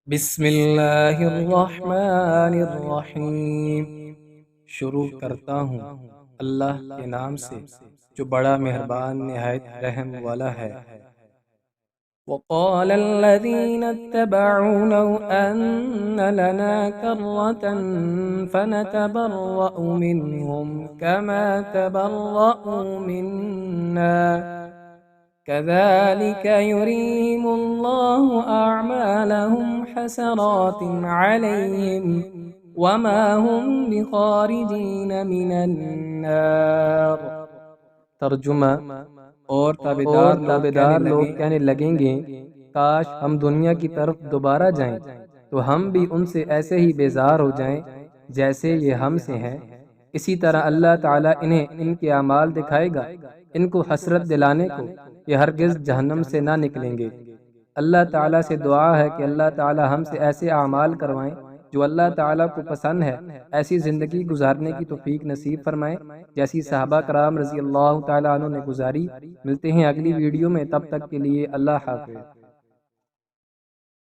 بسم اللہ الرحمن الرحیم۔ شروع کرتا ہوں اللہ کے نام سے جو بڑا مہربان نہایت رحم والا ہے۔ وقال الذين اتبعوا لو أن لنا كرة فنتبرأ منهم كما تبرأوا منا كذلك يريهم الله أعمالهم حسرات عليهم وما هم بخارجين من النار۔ ترجمہ: اور تابعدار لوگ کہنے لگیں گے کاش ہم دنیا کی طرف دوبارہ جائیں تو ہم بھی ان سے ایسے ہی بیزار ہو جائیں جیسے یہ ہم سے ہیں۔ اسی طرح اللہ تعالیٰ انہیں ان کے اعمال دکھائے گا، ان کو حسرت دلانے کو یہ ہرگز جہنم سے نہ نکلیں گے۔ اللہ تعالیٰ سے دعا ہے کہ اللہ تعالیٰ ہم سے ایسے اعمال کروائیں جو اللہ تعالیٰ کو پسند ہے، ایسی زندگی گزارنے کی توفیق نصیب فرمائیں جیسی صحابہ کرام رضی اللہ تعالیٰ عنہ نے گزاری۔ ملتے ہیں اگلی ویڈیو میں، تب تک کے لیے اللہ حافظ۔